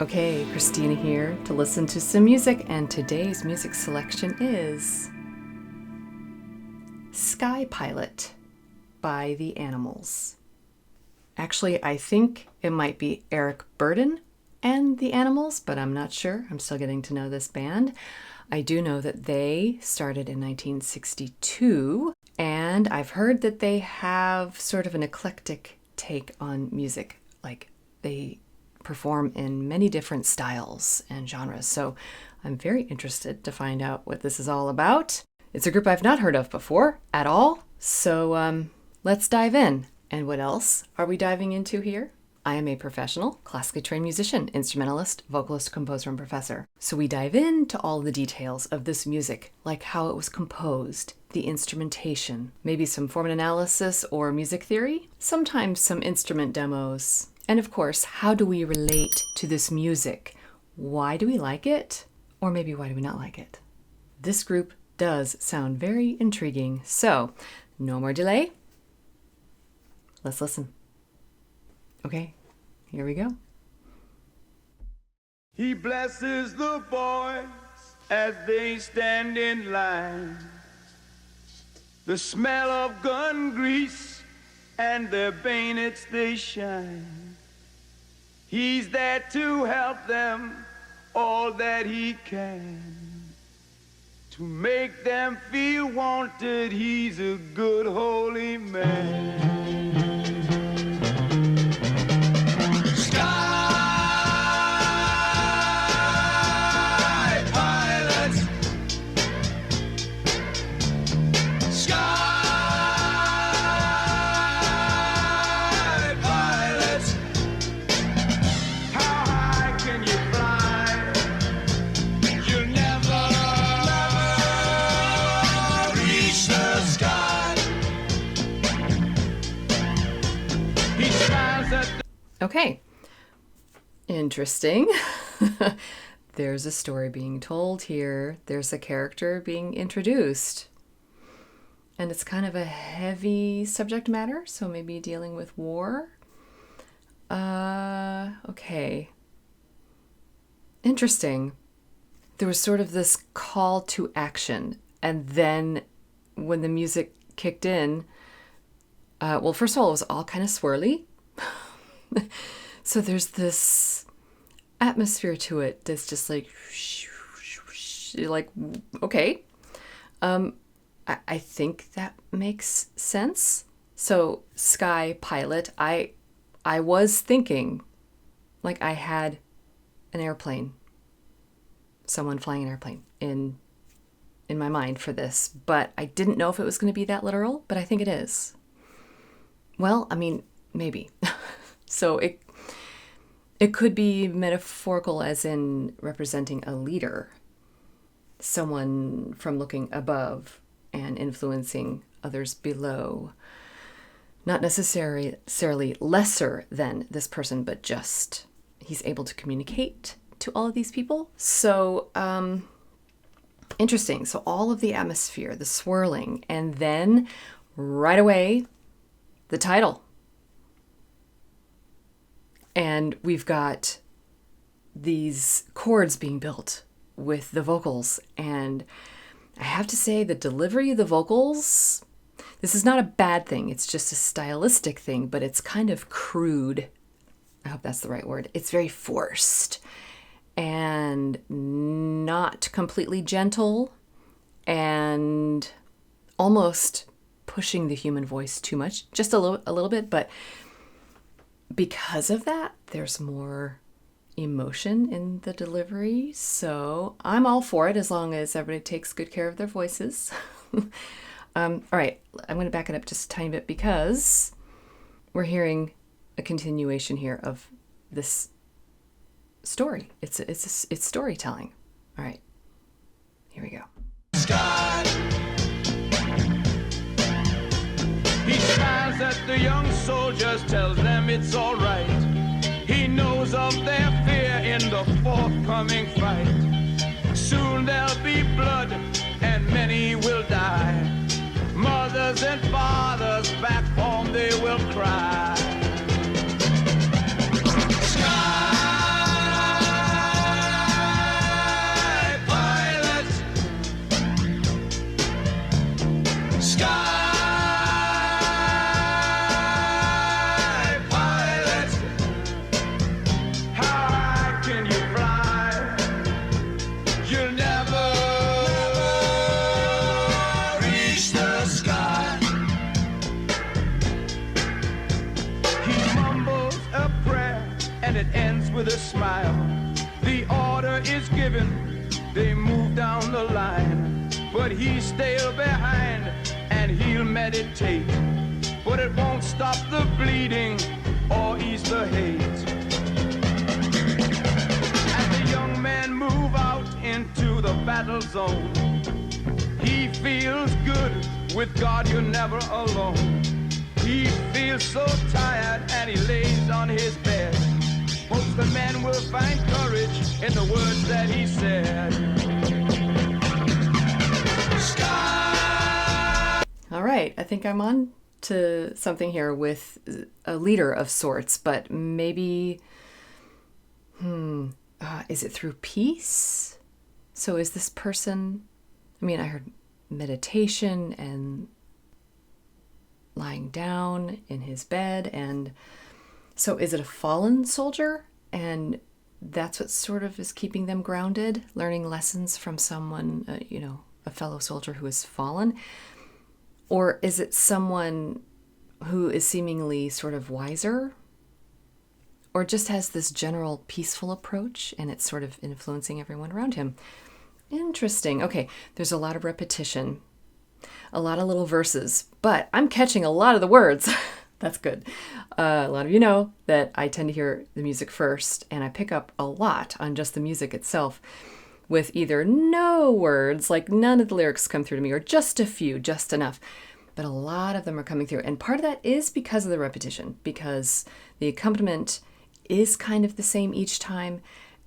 Okay, Christina here to listen to some music, and today's music selection is Sky Pilot by the Animals. Actually, I think it might be Eric Burdon and the Animals, but I'm not sure. I'm still getting to know this band. I do know that they started in 1962, and I've heard that they have sort of an eclectic take on music. Like, they perform in many different styles and genres. So I'm very interested to find out what this is all about. It's a group I've not heard of before at all. So let's dive in. And what else are we diving into here? I am a professional, classically trained musician, instrumentalist, vocalist, composer, and professor. So we dive into all the details of this music, like how it was composed, the instrumentation, maybe some form analysis or music theory, sometimes some instrument demos. And of course, how do we relate to this music? Why do we like it? Or maybe why do we not like it? This group does sound very intriguing. So, no more delay. Let's listen. Okay, here we go. He blesses the boys as they stand in line. The smell of gun grease and their bayonets they shine. He's there to help them all that he can. To make them feel wanted, he's a good holy man. Okay, interesting. There's a story being told here. There's a character being introduced. And it's kind of a heavy subject matter, so maybe dealing with war. Okay. Interesting. There was sort of this call to action. And then when the music kicked in, well, first of all, it was all kind of swirly. So there's this atmosphere to it that's just like okay. I think that makes sense. So Sky Pilot, I was thinking like I had an airplane, someone flying an airplane in my mind for this, but I didn't know if it was going to be that literal, but I think it is. Well, I mean, maybe. So it could be metaphorical as in representing a leader, someone from looking above and influencing others below. Not necessarily lesser than this person, but just he's able to communicate to all of these people. So interesting. So all of the atmosphere, the swirling, and then right away, the title. And we've got these chords being built with the vocals. And I have to say the delivery of the vocals, this is not a bad thing. It's just a stylistic thing, but it's kind of crude. I hope that's the right word. It's very forced and not completely gentle and almost pushing the human voice too much, just a little bit, but because of that, there's more emotion in the delivery. So I'm all for it as long as everybody takes good care of their voices. All right, I'm going to back it up just a tiny bit because we're hearing a continuation here of this story. It's storytelling. All right, here we go. Sky. He smiles at the young soldiers, tells them it's all right. He knows of their fear in the forthcoming fight. Soon there'll be blood and many will die. Mothers and fathers back home, they will cry. Sky. dance with a smile. The order is given, they move down the line, but he's still behind and he'll meditate. But it won't stop the bleeding or ease the hate. As the young men move out into the battle zone, he feels good, with God you're never alone. He feels so tired and he lays on his bed. Hopes the men will find courage in the words that he said. All right, I think I'm on to something here with a leader of sorts, but maybe, is it through peace? So is this person, I mean, I heard meditation and lying down in his bed, and so is it a fallen soldier? And that's what sort of is keeping them grounded, learning lessons from someone, a fellow soldier who has fallen? Or is it someone who is seemingly sort of wiser, or just has this general peaceful approach and it's sort of influencing everyone around him? Interesting. Okay, there's a lot of repetition, a lot of little verses, but I'm catching a lot of the words. That's good. A lot of you know that I tend to hear the music first, and I pick up a lot on just the music itself, with either no words, like none of the lyrics come through to me, or just a few, just enough. But a lot of them are coming through. And part of that is because of the repetition, because the accompaniment is kind of the same each time.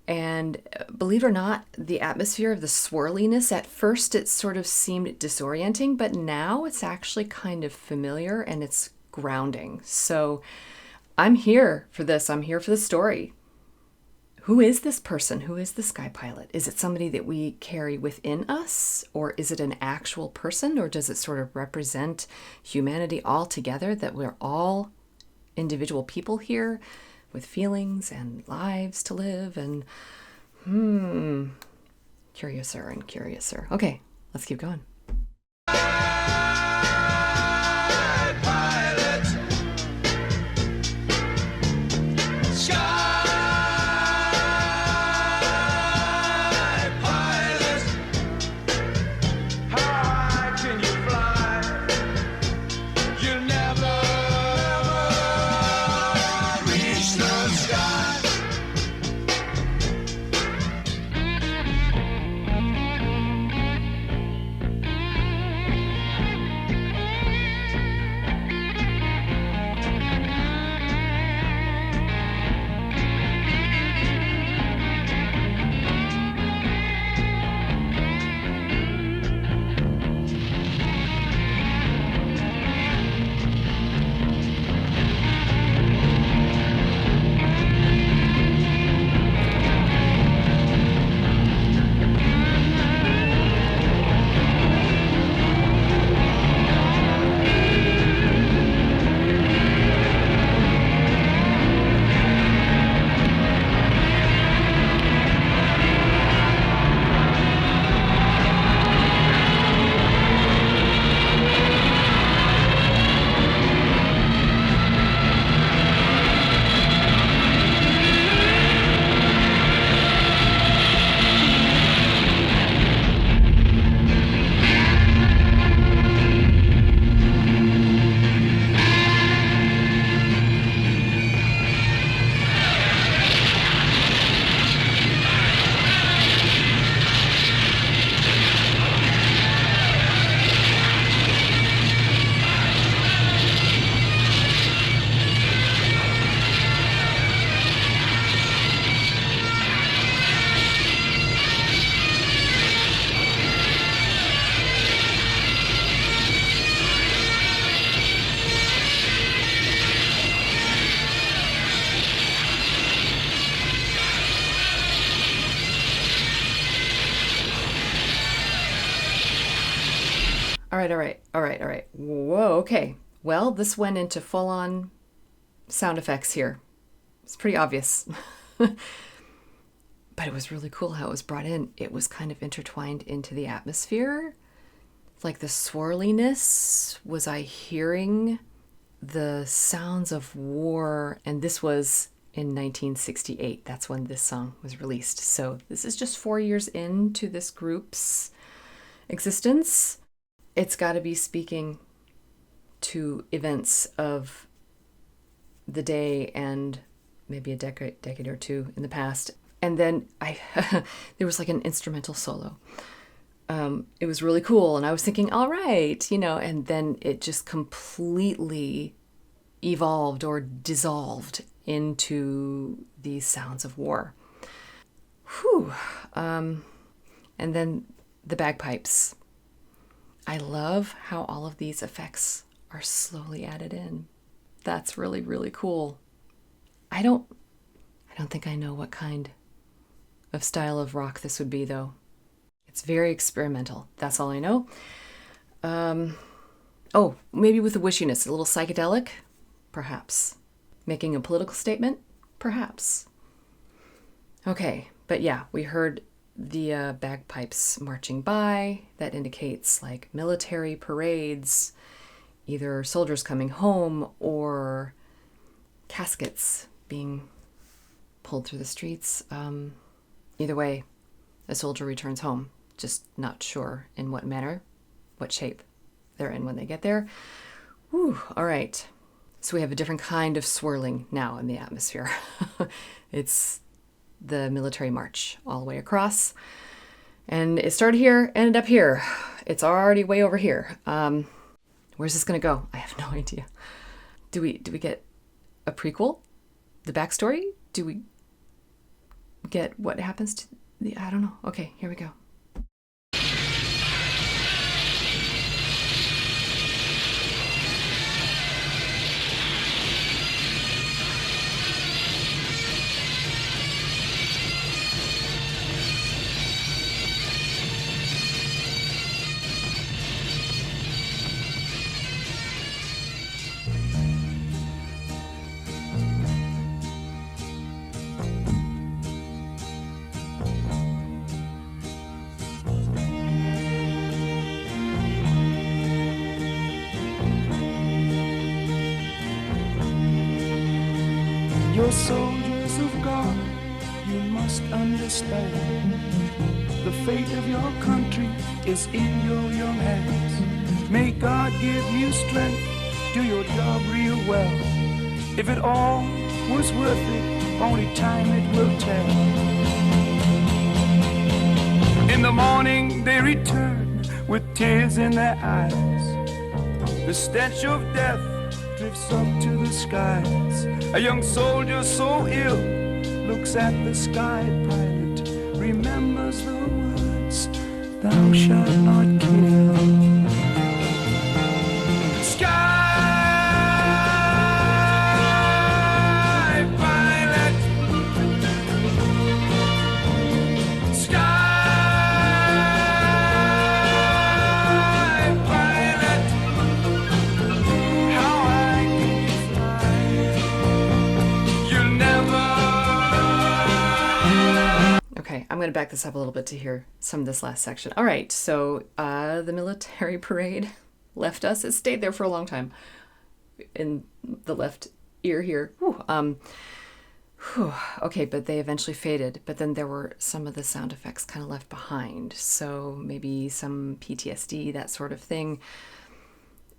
And believe it or not, the atmosphere of the swirliness, at first it sort of seemed disorienting, but now it's actually kind of familiar and it's grounding. So I'm here for this. I'm here for the story. Who is this person? Who is the sky pilot? Is it somebody that we carry within us? Or is it an actual person? Or does it sort of represent humanity all together, that we're all individual people here with feelings and lives to live? And curiouser and curiouser. Okay, let's keep going. All right. Whoa, okay. Well, this went into full-on sound effects here. It's pretty obvious. But it was really cool how it was brought in. It was kind of intertwined into the atmosphere. Like the swirliness, was I hearing the sounds of war? And this was in 1968. That's when this song was released. So this is just 4 years into this group's existence. It's got to be speaking to events of the day and maybe a decade or two in the past. And then there was like an instrumental solo. It was really cool. And I was thinking, all right, and then it just completely evolved or dissolved into these sounds of war. Whew. And then the bagpipes. I love how all of these effects are slowly added in. That's really, really cool. I don't think I know what kind of style of rock this would be, though. It's very experimental. That's all I know. Maybe with a wishiness, a little psychedelic, perhaps. Making a political statement, perhaps. Okay, but yeah, we heard the bagpipes marching by. That indicates like military parades, either soldiers coming home or caskets being pulled through the streets. Either way, a soldier returns home, just not sure in what manner, what shape they're in when they get there. Whew, all right. So we have a different kind of swirling now in the atmosphere. It's the military march all the way across. And it started here, ended up here. It's already way over here. Where's this going to go? I have no idea. Do we get a prequel? The backstory? Do we get what happens to I don't know. Okay, here we go. You're soldiers of God, you must understand. The fate of your country is in your young hands. May God give you strength, do your job real well. If it all was worth it, only time it will tell. In the morning they return with tears in their eyes. The stench of death drifts up to the skies. A young soldier so ill looks at the sky pilot, remembers the words, thou shalt not kill. Sky pilot, sky pilot, how high can you fly? You'll never. Okay, I'm going to back this up a little bit to hear some of this last section. All right, so the military parade left us. It stayed there for a long time in the left ear here. Okay, but they eventually faded. But then there were some of the sound effects kind of left behind. So maybe some PTSD, that sort of thing.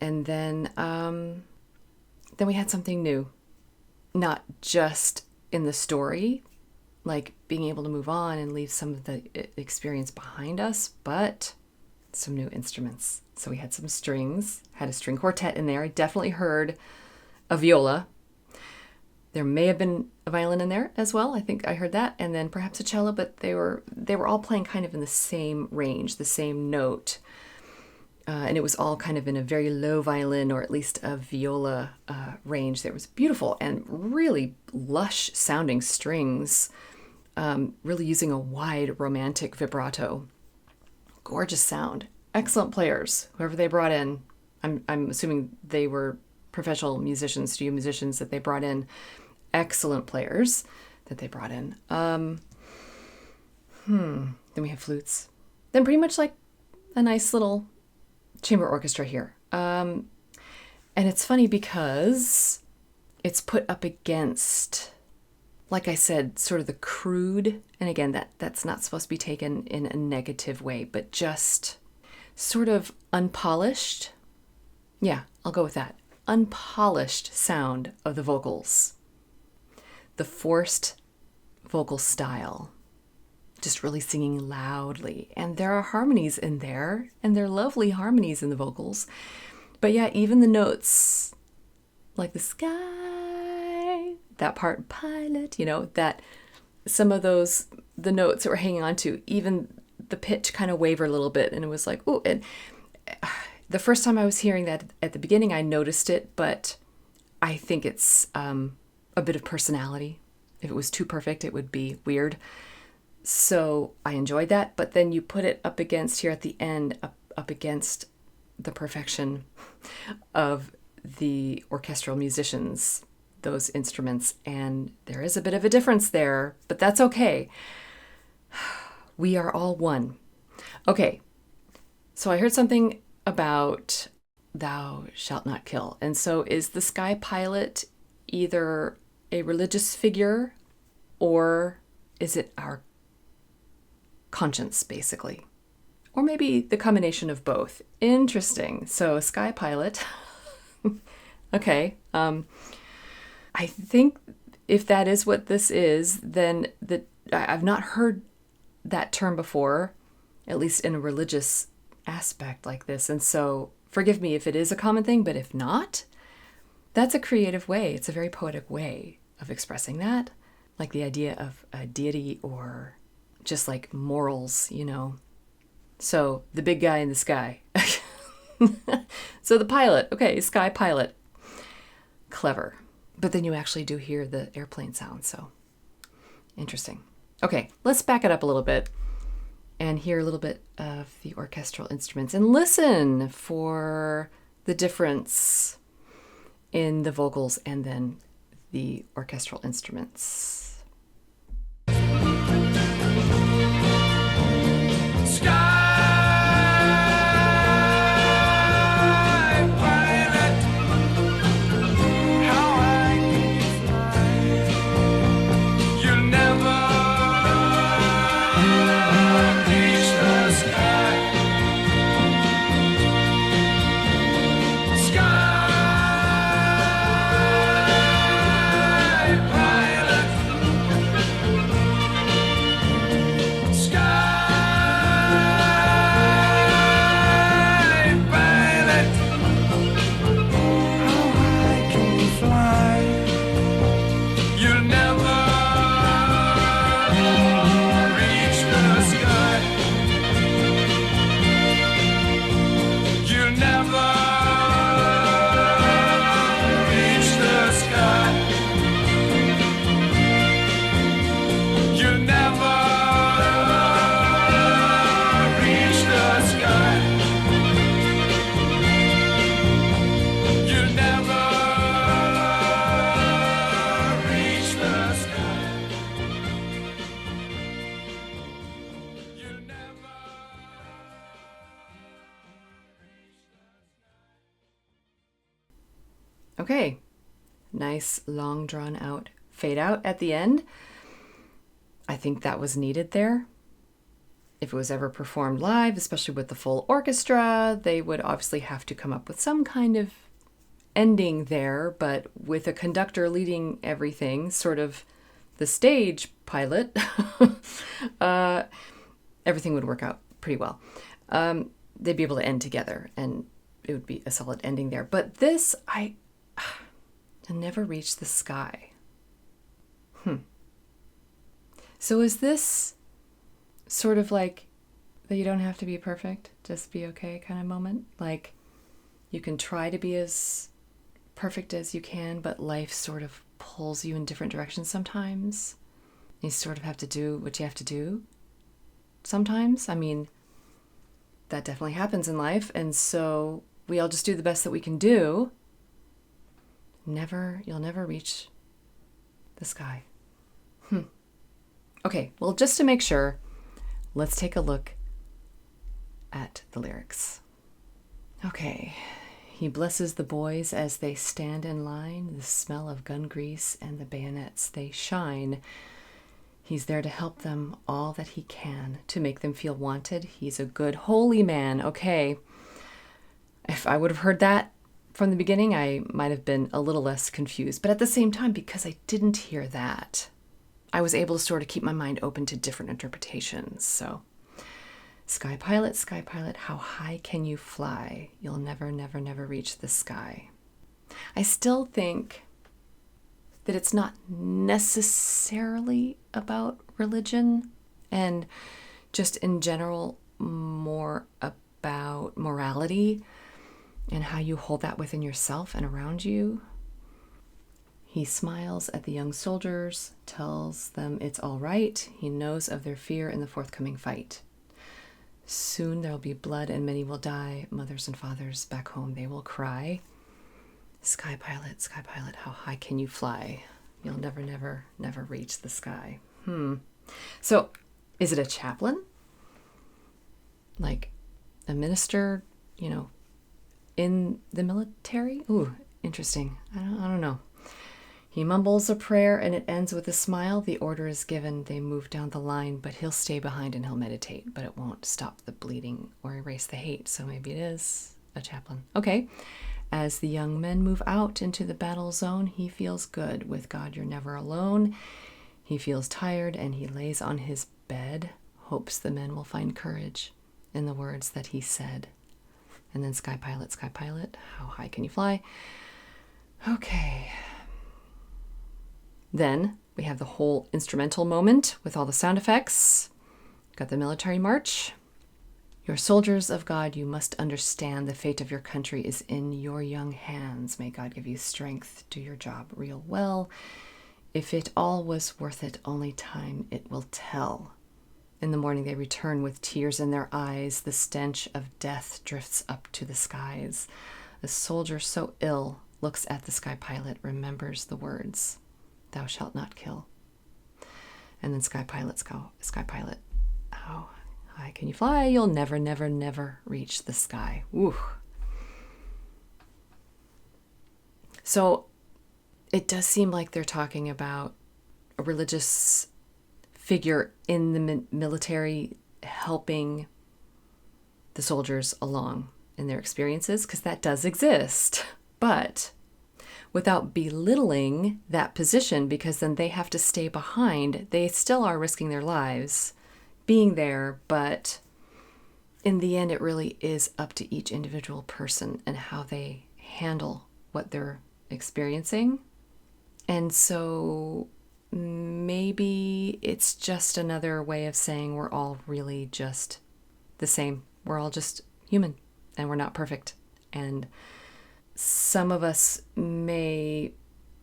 And then we had something new. Not just in the story, like being able to move on and leave some of the experience behind us, but some new instruments. So we had some strings, had a string quartet in there. I definitely heard a viola. There may have been a violin in there as well. I think I heard that. And then perhaps a cello, but they were all playing kind of in the same range, the same note. And it was all kind of in a very low violin or at least a viola range. That was beautiful and really lush sounding strings, really using a wide romantic vibrato. Gorgeous sound. Excellent players, whoever they brought in. I'm assuming they were professional musicians, studio musicians that they brought in. Excellent players that they brought in. Then we have flutes. Then pretty much like a nice little chamber orchestra here. And it's funny because it's put up against like I said, sort of the crude, and again, that's not supposed to be taken in a negative way, but just sort of unpolished. Yeah, I'll go with that. Unpolished sound of the vocals. The forced vocal style. Just really singing loudly. And there are harmonies in there, and they're lovely harmonies in the vocals. But yeah, even the notes, like the sky, that part, pilot, that some of those, the notes that we're hanging on to, even the pitch kind of waver a little bit. And it was like, oh, and the first time I was hearing that at the beginning, I noticed it, but I think it's a bit of personality. If it was too perfect, it would be weird. So I enjoyed that. But then you put it up against here at the end, up against the perfection of the orchestral musicians, those instruments, and there is a bit of a difference there, but that's okay. We are all one. Okay, so I heard something about thou shalt not kill. And so is the sky pilot either a religious figure or is it our conscience, basically? Or maybe the combination of both. Interesting. So sky pilot. Okay. I think if that is what this is, then I've not heard that term before, at least in a religious aspect like this. And so forgive me if it is a common thing, but if not, that's a creative way. It's a very poetic way of expressing that, like the idea of a deity or just like morals, So the big guy in the sky. So the pilot, okay, sky pilot. Clever. But then you actually do hear the airplane sound, so interesting. Okay, let's back it up a little bit and hear a little bit of the orchestral instruments and listen for the difference in the vocals and then the orchestral instruments. Okay, nice long drawn out fade out at the end. I think that was needed there. If it was ever performed live, especially with the full orchestra, they would obviously have to come up with some kind of ending there, but with a conductor leading everything, sort of the stage pilot, everything would work out pretty well. They'd be able to end together and it would be a solid ending there. But this, I never reached the sky. So is this sort of like that you don't have to be perfect, just be okay kind of moment? Like you can try to be as perfect as you can, but life sort of pulls you in different directions sometimes. You sort of have to do what you have to do sometimes. I mean, that definitely happens in life. And so we all just do the best that we can do. You'll never reach the sky. Okay, well, just to make sure, let's take a look at the lyrics. Okay, He blesses the boys as they stand in line, the smell of gun grease and the bayonets they shine. He's there to help them all that he can, to make them feel wanted. He's a good, holy man. Okay. If I would have heard that from the beginning, I might have been a little less confused. But at the same time, because I didn't hear that, I was able to sort of keep my mind open to different interpretations. So, sky pilot, how high can you fly? You'll never, never, never reach the sky. I still think that it's not necessarily about religion and just in general more about morality and how you hold that within yourself and around you. He smiles at the young soldiers, tells them it's all right. He knows of their fear in the forthcoming fight. Soon there'll be blood and many will die. Mothers and fathers back home, they will cry. Sky pilot, how high can you fly? You'll never, never, never reach the sky. So, is it a chaplain? Like a minister, in the military? Ooh, interesting. I don't know. He mumbles a prayer and it ends with a smile. The order is given. They move down the line, but he'll stay behind and he'll meditate, but it won't stop the bleeding or erase the hate. So maybe it is a chaplain. Okay. As the young men move out into the battle zone, he feels good. With God, you're never alone. He feels tired and he lays on his bed, hopes the men will find courage in the words that he said. And then sky pilot, how high can you fly? Okay. Then we have the whole instrumental moment with all the sound effects. Got the military march. You're soldiers of God, you must understand the fate of your country is in your young hands. May God give you strength, do your job real well. If it all was worth it, only time it will tell. In the morning they return with tears in their eyes. The stench of death drifts up to the skies. A soldier so ill looks at the sky pilot, remembers the words, thou shalt not kill. And then sky pilot, how high can you fly? You'll never, never, never reach the sky. Ooh. So it does seem like they're talking about a religious figure in the military helping the soldiers along in their experiences, because that does exist. But without belittling that position, because then they have to stay behind. They still are risking their lives being there, but in the end, it really is up to each individual person and how they handle what they're experiencing. And so maybe it's just another way of saying we're all really just the same. We're all just human and we're not perfect. And some of us may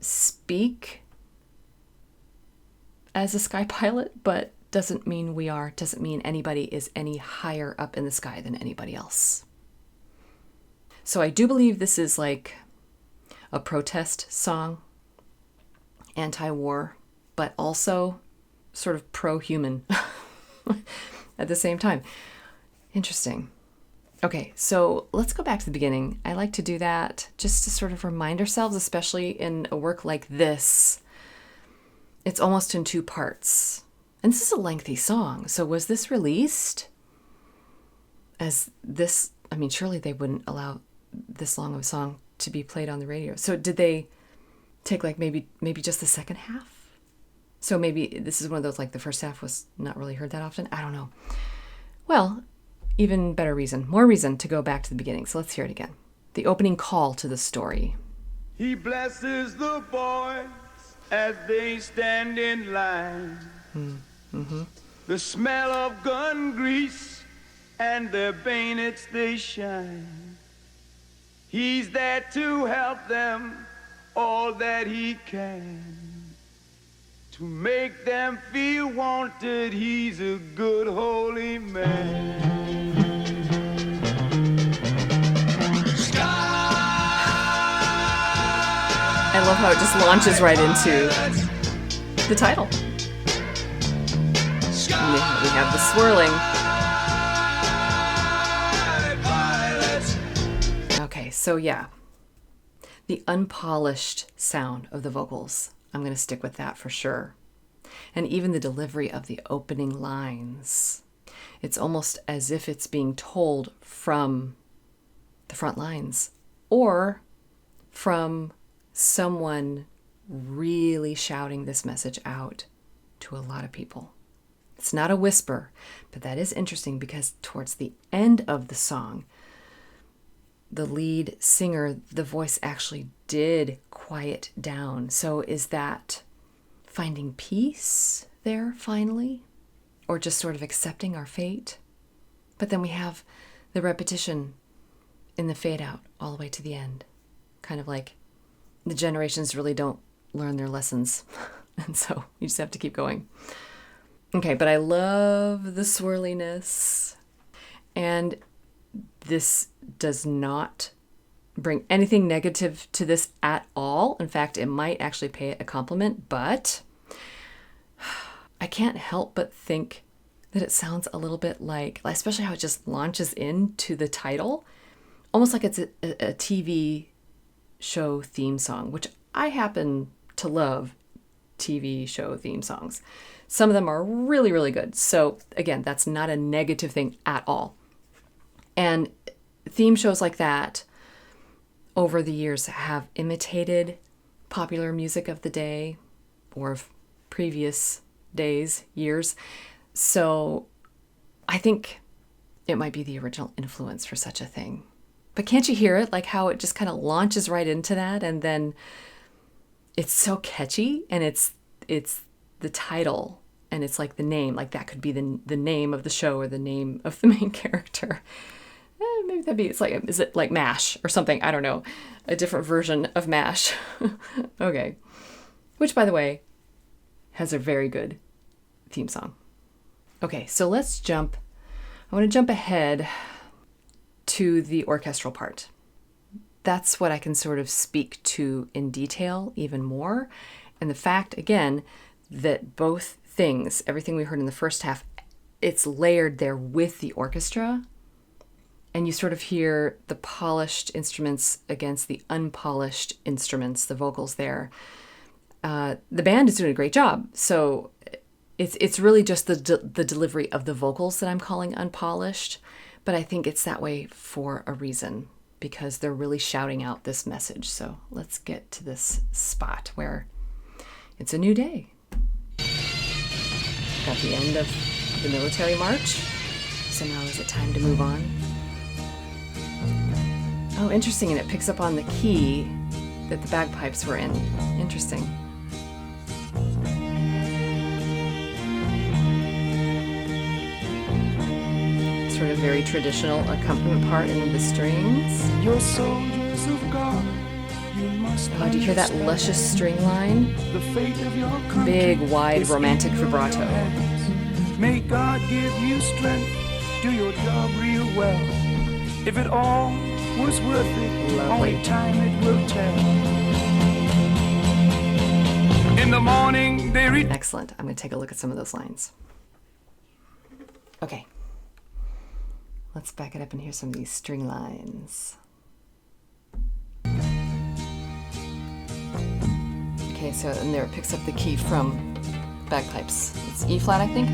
speak as a sky pilot, but doesn't mean we are, doesn't mean anybody is any higher up in the sky than anybody else. So I do believe this is like a protest song, anti-war, but also sort of pro-human at the same time. Interesting. Okay, so let's go back to the beginning. I like to do that just to sort of remind ourselves, especially in a work like this. It's almost in two parts. And this is a lengthy song. So was this released as this? I mean, surely they wouldn't allow this long of a song to be played on the radio. So did they take like maybe just the second half? So maybe this is one of those, like the first half was not really heard that often. I don't know. Well, even better reason, more reason to go back to the beginning. So let's hear it again. The opening call to the story. He blesses the boys as they stand in line. Mm-hmm. The smell of gun grease and their bayonets they shine. He's there to help them all that he can, to make them feel wanted. He's a good holy man. I love how it just launches right into the title. We have the swirling. Okay, So yeah, the unpolished sound of the vocals, I'm going to stick with that for sure. And even the delivery of the opening lines. It's almost as if it's being told from the front lines or from someone really shouting this message out to a lot of people. It's not a whisper, but that is interesting because towards the end of the song, the lead singer, the voice actually did quiet down. So is that finding peace there finally? Or just sort of accepting our fate? But then we have the repetition in the fade out all the way to the end. Kind of like the generations really don't learn their lessons. And so you just have to keep going. Okay, but I love the swirliness. And this does not bring anything negative to this at all. In fact, it might actually pay it a compliment, but I can't help but think that it sounds a little bit like, especially how it just launches into the title, almost like it's a TV show theme song, which I happen to love TV show theme songs. Some of them are really, really good. So again, that's not a negative thing at all. And theme shows like that over the years have imitated popular music of the day or of previous days, years. So I think it might be the original influence for such a thing. But can't you hear it? Like how it just kind of launches right into that, and then it's so catchy, and it's the title, and it's like the name, like that could be the name of the show or the name of the main character. Maybe that'd be, is it like MASH or something? I don't know. A different version of MASH. Okay. Which, by the way, has a very good theme song. Okay, so let's jump. I want to jump ahead to the orchestral part. That's what I can sort of speak to in detail even more. And the fact, again, that both things, everything we heard in the first half, it's layered there with the orchestra. And you sort of hear the polished instruments against the unpolished instruments, the vocals there. The band is doing a great job. So it's really just the delivery of the vocals that I'm calling unpolished. But I think it's that way for a reason, because they're really shouting out this message. So let's get to this spot where it's a new day. Got the end of the military march. So now is it time to move on? Oh, interesting. And it picks up on the key that the bagpipes were in. Interesting. Sort of very traditional accompaniment part in the strings. You're soldiers of God. You must Oh, do you hear that luscious string line? the fate of your country. Big, wide, is romantic in your vibrato. hands. May God give you strength. Do your job real well. If it all was worth it, Lovely. only time it will tell. In the morning they return. Excellent. I'm going to take a look at some of those lines. Okay. Let's back it up and hear some of these string lines. Okay, so and there it picks up the key from bagpipes. It's E flat, I think.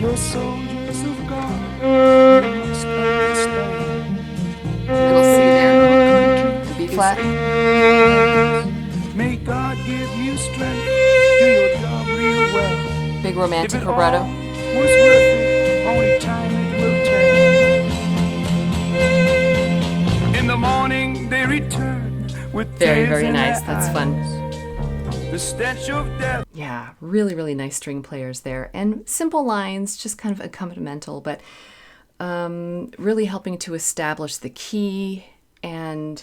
You're soldiers of God. You must understand. Little C there. The B flat. May God give you strength. Do your job real well. Big If romantic it vibrato. all was worth it, only time it will tell. In the morning they return with Very, tears very in nice. their That's fun. eyes. The stench of death. Yeah, really, really nice string players there. And simple lines, just kind of accompanimental, but really helping to establish the key and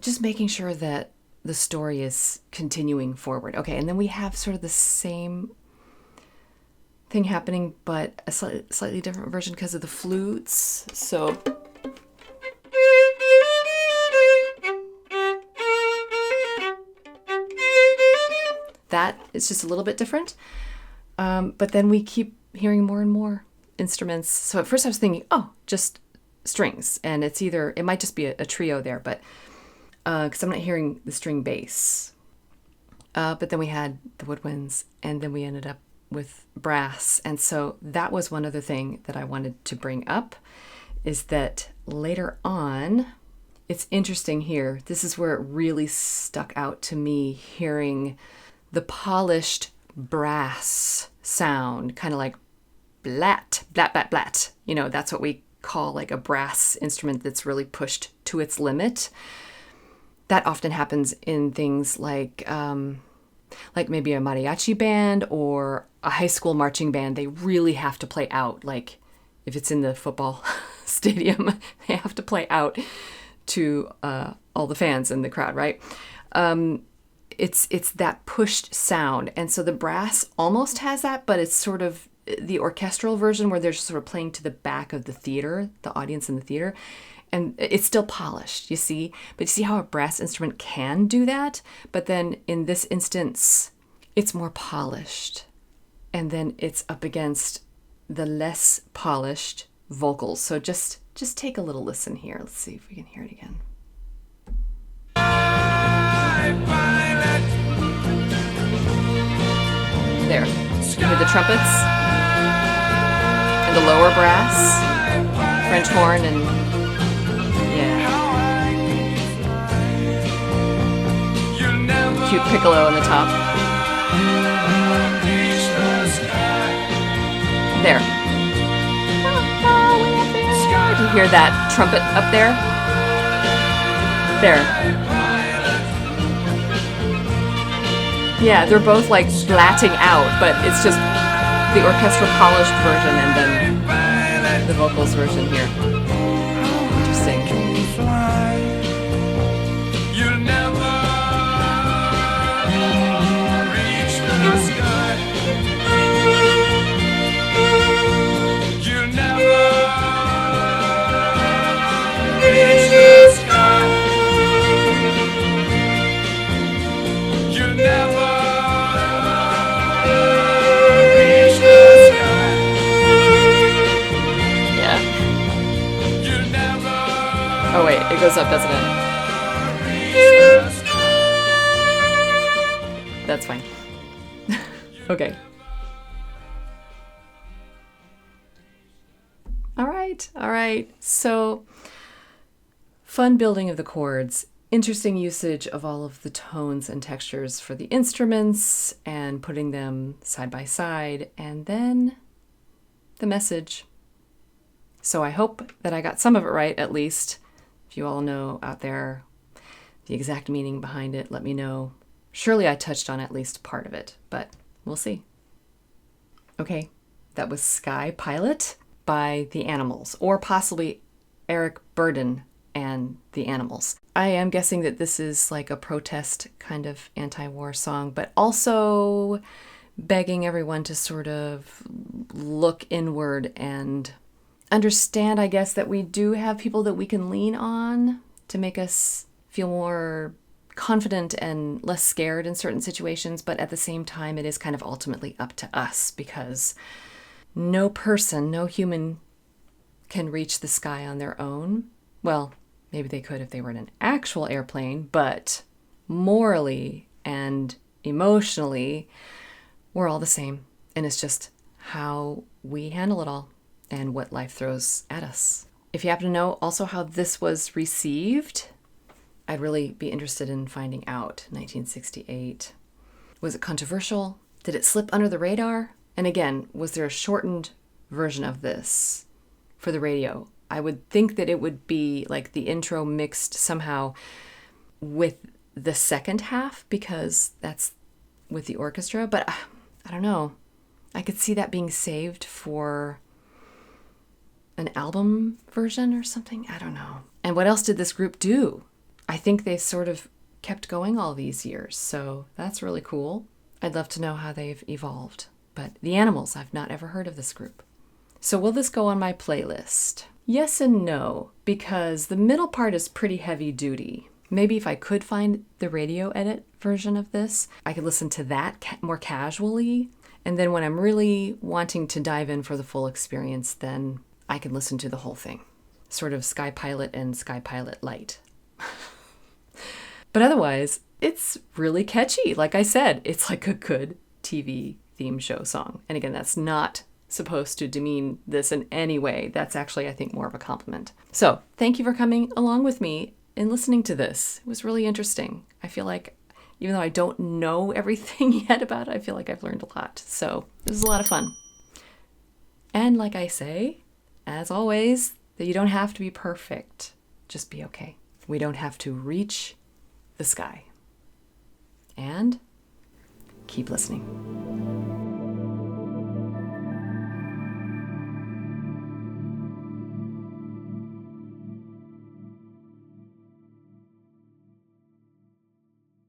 just making sure that the story is continuing forward. Okay, and then we have sort of the same thing happening, but a slightly different version because of the flutes. So that is just a little bit different. But then we keep hearing more and more instruments. So at first I was thinking, oh, just strings. And it might just be a trio there, but because I'm not hearing the string bass. But then we had the woodwinds, and then we ended up with brass. And so that was one other thing that I wanted to bring up, is that later on, it's interesting here. This is where it really stuck out to me, hearing the polished brass sound, kind of like blat, blat, blat, blat. You know, that's what we call like a brass instrument that's really pushed to its limit. That often happens in things like maybe a mariachi band or a high school marching band. They really have to play out. Like if it's in the football stadium, they have to play out to all the fans in the crowd, right? It's that pushed sound. And so the brass almost has that, but it's sort of the orchestral version where they're sort of playing to the back of the theater, the audience in the theater. And it's still polished, you see? But you see how a brass instrument can do that? But then in this instance, it's more polished. And then it's up against the less polished vocals. So just take a little listen here. Let's see if we can hear it again. There. You hear the trumpets and the lower brass, French horn, and cute piccolo on the top. There. Do you hear that trumpet up there? There. Yeah, they're both like blatting out, but it's just the orchestral polished version and then the vocals version here. Interesting. Oh wait, it goes up, doesn't it? That's fine. Okay. All right. So, fun building of the chords, interesting usage of all of the tones and textures for the instruments and putting them side by side, and then the message. So I hope that I got some of it right, at least. If you all know out there the exact meaning behind it, let me know. Surely I touched on at least part of it, but we'll see. Okay, that was Sky Pilot by The Animals, or possibly Eric Burdon and The Animals. I am guessing that this is like a protest kind of anti-war song, but also begging everyone to sort of look inward and understand, I guess, that we do have people that we can lean on to make us feel more confident and less scared in certain situations, but at the same time, it is kind of ultimately up to us, because no person, no human can reach the sky on their own. Well, maybe they could if they were in an actual airplane, but morally and emotionally, we're all the same. And it's just how we handle it all and what life throws at us. If you happen to know also how this was received, I'd really be interested in finding out. 1968. Was it controversial? Did it slip under the radar? And again, was there a shortened version of this for the radio? I would think that it would be like the intro mixed somehow with the second half, because that's with the orchestra. But I don't know. I could see that being saved for an album version or something. I don't know. And what else did this group do? I think they sort of kept going all these years. So that's really cool. I'd love to know how they've evolved. But The Animals, I've not ever heard of this group. So will this go on my playlist? Yes and no, because the middle part is pretty heavy duty. Maybe if I could find the radio edit version of this, I could listen to that more casually And then when I'm really wanting to dive in for the full experience, then I can listen to the whole thing. Sort of Sky Pilot and Sky Pilot Light. But otherwise, it's really catchy. Like I said, it's like a good TV theme show song. And again, that's not supposed to demean this in any way. That's actually, I think, more of a compliment. So thank you for coming along with me and listening to this. It was really interesting. I feel like even though I don't know everything yet about it, I feel like I've learned a lot. So it was a lot of fun. And like I say, as always, that you don't have to be perfect. Just be okay. We don't have to reach the sky. And keep listening.